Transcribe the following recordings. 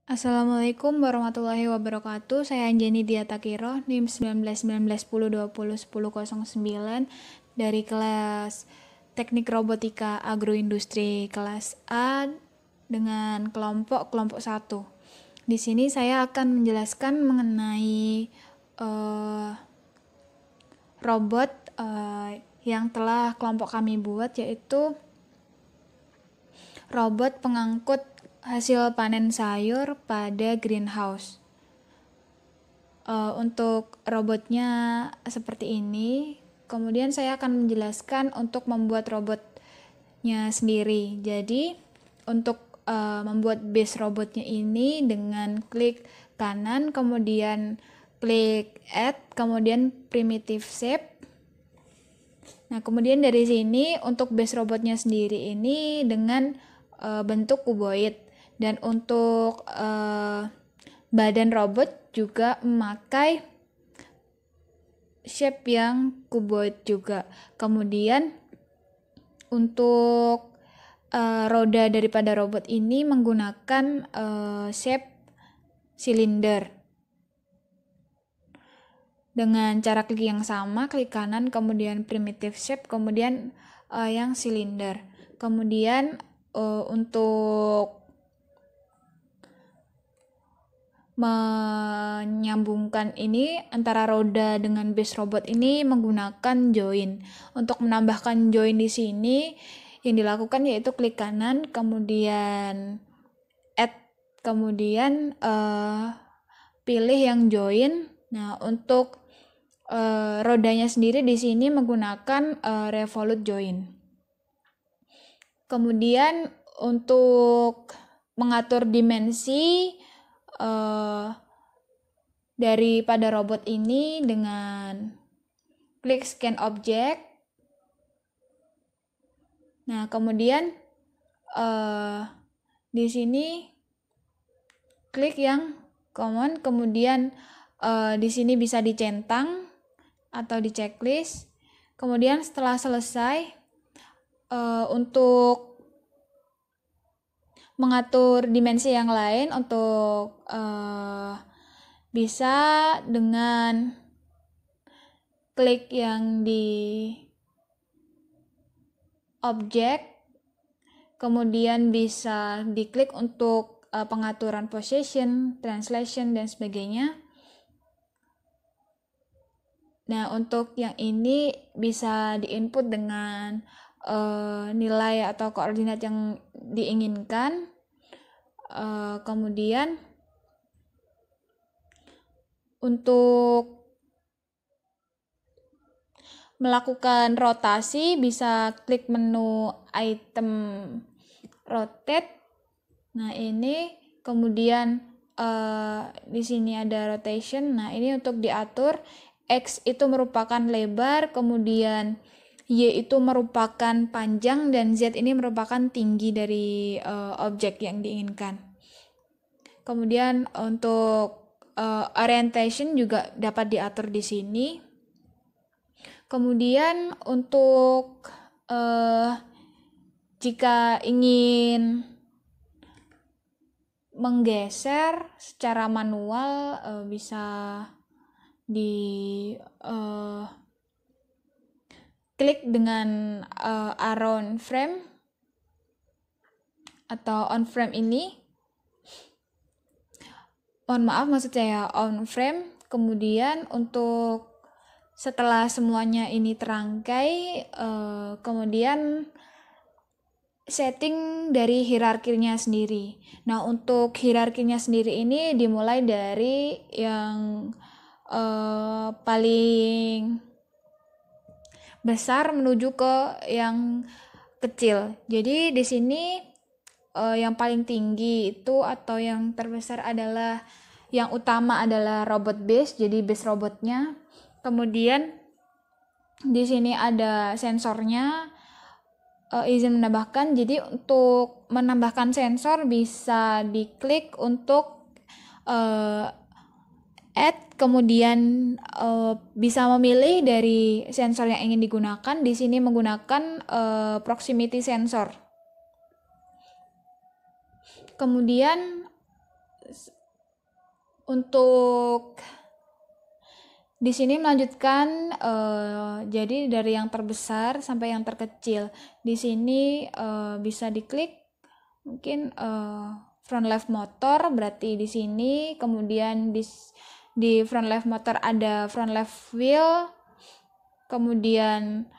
Assalamualaikum warahmatullahi wabarakatuh. Saya Anjani Diatakiro, NIM 19 19 10 20 10 09 dari kelas Teknik Robotika Agroindustri kelas A dengan kelompok 1. Di sini saya akan menjelaskan mengenai robot yang telah kelompok kami buat, yaitu robot pengangkut hasil panen sayur pada greenhouse. Untuk robotnya seperti ini. Kemudian saya akan menjelaskan untuk membuat robotnya sendiri. Jadi untuk membuat base robotnya ini dengan klik kanan, kemudian klik add, kemudian primitive shape. Nah, kemudian dari sini untuk base robotnya sendiri ini dengan bentuk kuboid, dan untuk badan robot juga memakai shape yang kuboid juga. Kemudian untuk roda daripada robot ini menggunakan shape silinder. Dengan cara klik yang sama, klik kanan, kemudian primitive shape, kemudian yang silinder. Kemudian untuk menyambungkan ini antara roda dengan base robot ini menggunakan join. Untuk menambahkan join di sini yang dilakukan yaitu klik kanan, kemudian add, kemudian pilih yang join. Nah, untuk rodanya sendiri di sini menggunakan revolute join. Kemudian untuk mengatur dimensi daripada robot ini dengan klik scan object. Nah, kemudian di sini klik yang common, kemudian di sini bisa dicentang atau di checklist. Kemudian setelah selesai, untuk mengatur dimensi yang lain, untuk bisa dengan klik yang di objek, kemudian bisa diklik untuk pengaturan position, translation, dan sebagainya. Nah, untuk yang ini bisa diinput dengan nilai atau koordinat yang diinginkan. Kemudian untuk melakukan rotasi bisa klik menu item rotate. Nah, ini kemudian di sini ada rotation. Nah, ini untuk diatur. X itu merupakan lebar, kemudian Y itu merupakan panjang, dan Z ini merupakan tinggi dari objek yang diinginkan. Kemudian untuk orientation juga dapat diatur di sini. Kemudian untuk jika ingin menggeser secara manual bisa di klik dengan around frame atau on frame ini. Mohon maaf, maksud saya on frame. Kemudian untuk setelah semuanya ini terangkai, kemudian setting dari hierarkinya sendiri. Nah, untuk hierarkinya sendiri ini dimulai dari yang paling besar menuju ke yang kecil. Jadi di sini yang paling tinggi itu atau yang terbesar adalah yang utama adalah robot base, jadi base robotnya. Kemudian di sini ada sensornya. Izin menambahkan, jadi untuk menambahkan sensor bisa diklik untuk add, kemudian bisa memilih dari sensor yang ingin digunakan. Di sini menggunakan proximity sensor. Kemudian untuk di sini melanjutkan, jadi dari yang terbesar sampai yang terkecil. Di sini bisa diklik, mungkin front left motor, berarti di sini. Kemudian di front left motor ada front left wheel. Kemudian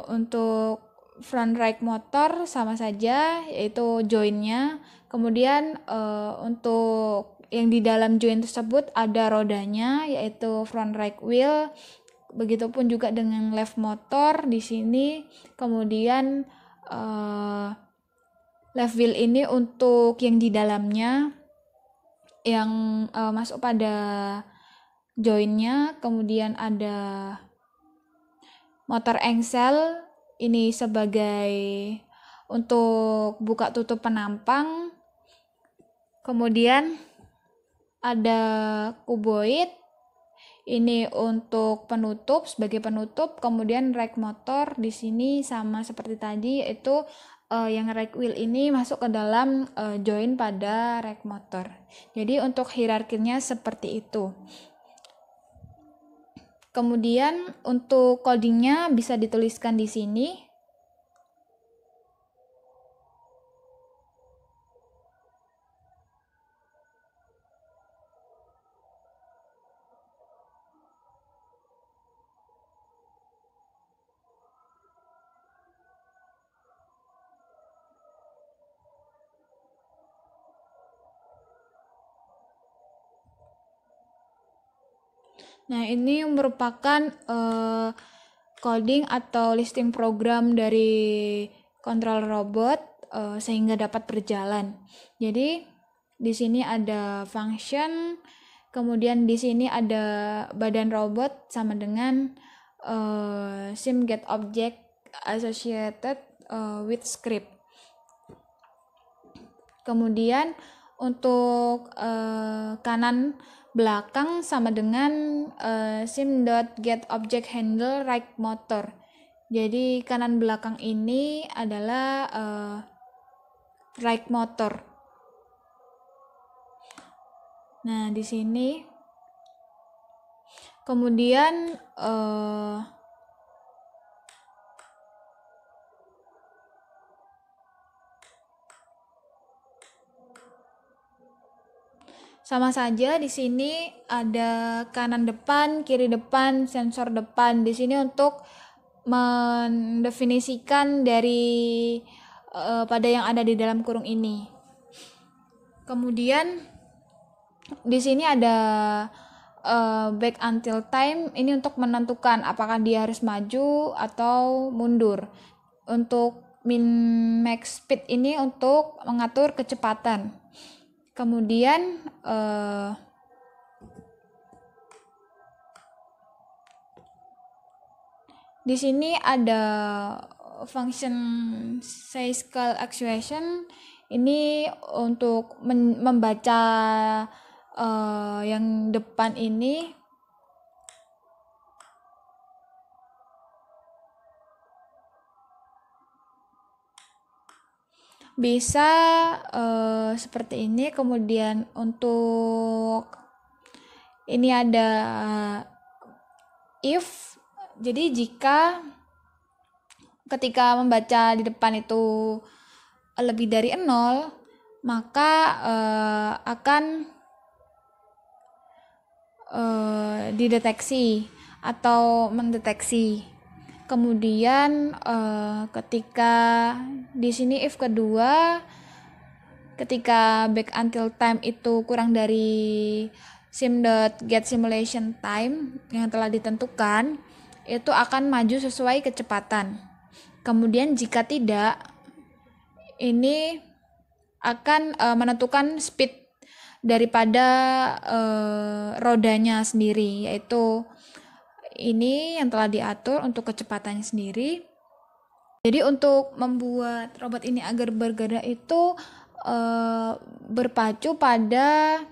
untuk front right motor sama saja, yaitu joinnya. Kemudian untuk yang di dalam join tersebut ada rodanya, yaitu front right wheel. Begitupun juga dengan left motor di sini. Kemudian left wheel ini untuk yang di dalamnya, yang masuk pada joinnya. Kemudian ada motor engsel, ini sebagai untuk buka tutup penampang. Kemudian ada cuboid, ini untuk penutup, sebagai penutup. Kemudian rake motor di sini sama seperti tadi, yaitu yang rake wheel ini masuk ke dalam join pada rake motor. Jadi untuk hierarkinya seperti itu. Kemudian untuk codingnya bisa dituliskan di sini. Nah, ini merupakan coding atau listing program dari control robot sehingga dapat berjalan. Jadi di sini ada function, kemudian di sini ada badan robot sama dengan sim get object associated with script. Kemudian untuk kanan belakang sama dengan sim.getObjectHandle right motor. Jadi kanan belakang ini adalah right motor. Nah, di sini kemudian sama saja, di sini ada kanan depan, kiri depan, sensor depan. Di sini untuk mendefinisikan dari pada yang ada di dalam kurung ini. Kemudian di sini ada back until time, ini untuk menentukan apakah dia harus maju atau mundur. Untuk min max speed ini untuk mengatur kecepatan. Kemudian di sini ada function cycle actuation, ini untuk membaca yang depan ini. Bisa seperti ini. Kemudian untuk ini ada if, jadi jika ketika membaca di depan itu lebih dari 0, maka akan dideteksi atau mendeteksi. Kemudian ketika di sini if kedua, ketika back until time itu kurang dari sim.getSimulationTime yang telah ditentukan, itu akan maju sesuai kecepatan. Kemudian jika tidak, ini akan menentukan speed daripada rodanya sendiri, yaitu ini yang telah diatur untuk kecepatannya sendiri. Jadi untuk membuat robot ini agar bergerak itu berpacu pada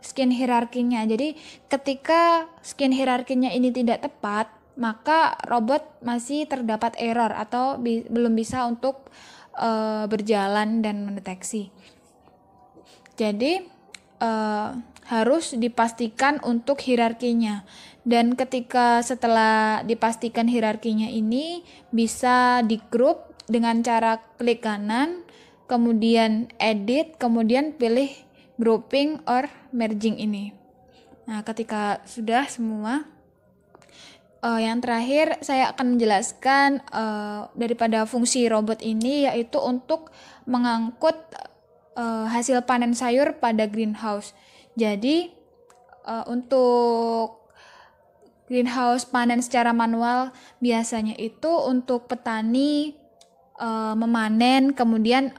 scan hierarkinya. Jadi ketika scan hierarkinya ini tidak tepat, maka robot masih terdapat error atau belum bisa untuk berjalan dan mendeteksi. Jadi harus dipastikan untuk hierarkinya. Dan ketika setelah dipastikan hierarkinya ini bisa di grup dengan cara klik kanan, kemudian edit, kemudian pilih grouping or merging ini. Nah, ketika sudah semua, yang terakhir saya akan menjelaskan daripada fungsi robot ini, yaitu untuk mengangkut hasil panen sayur pada greenhouse. Jadi untuk greenhouse panen secara manual biasanya itu untuk petani memanen, kemudian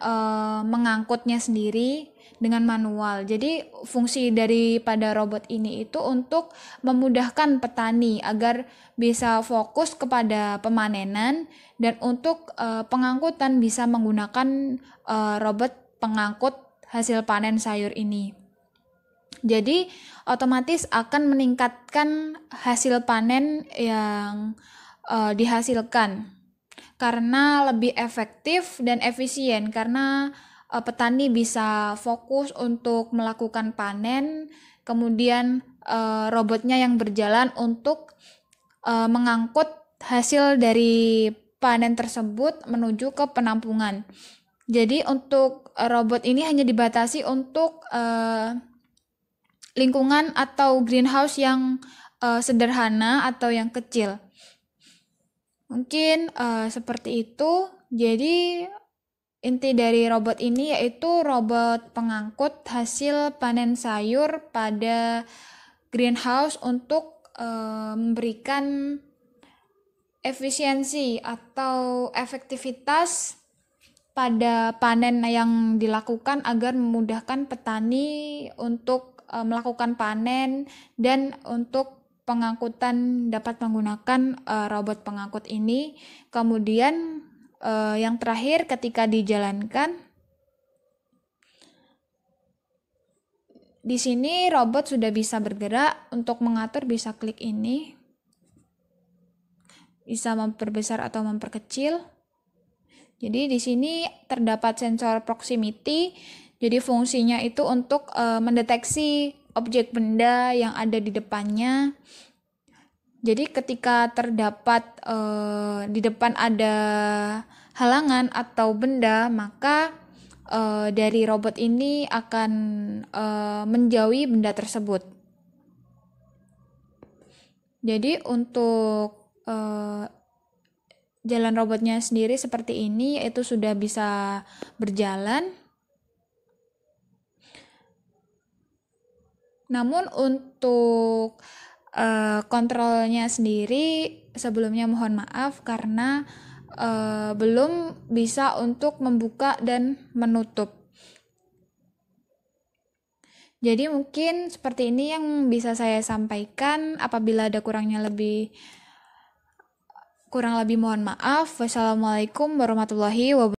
mengangkutnya sendiri dengan manual. Jadi fungsi daripada robot ini itu untuk memudahkan petani agar bisa fokus kepada pemanenan, dan untuk pengangkutan bisa menggunakan robot pengangkut hasil panen sayur ini. Jadi otomatis akan meningkatkan hasil panen yang dihasilkan karena lebih efektif dan efisien, karena petani bisa fokus untuk melakukan panen, kemudian robotnya yang berjalan untuk mengangkut hasil dari panen tersebut menuju ke penampungan. Jadi untuk robot ini hanya dibatasi untuk lingkungan atau greenhouse yang sederhana atau yang kecil. Mungkin seperti itu. Jadi inti dari robot ini yaitu robot pengangkut hasil panen sayur pada greenhouse untuk memberikan efisiensi atau efektivitas pada panen yang dilakukan agar memudahkan petani untuk melakukan panen, dan untuk pengangkutan dapat menggunakan robot pengangkut ini. Kemudian yang terakhir, ketika dijalankan, di sini robot sudah bisa bergerak. Untuk mengatur bisa klik ini, bisa memperbesar atau memperkecil. Jadi di sini terdapat sensor proximity. Jadi fungsinya itu untuk mendeteksi objek benda yang ada di depannya. Jadi ketika terdapat di depan ada halangan atau benda, maka dari robot ini akan menjauhi benda tersebut. Jadi untuk jalan robotnya sendiri seperti ini, yaitu sudah bisa berjalan. Namun untuk kontrolnya sendiri sebelumnya mohon maaf karena belum bisa untuk membuka dan menutup. Jadi mungkin seperti ini yang bisa saya sampaikan. Apabila ada kurang lebih mohon maaf. Wassalamualaikum warahmatullahi wabarakatuh.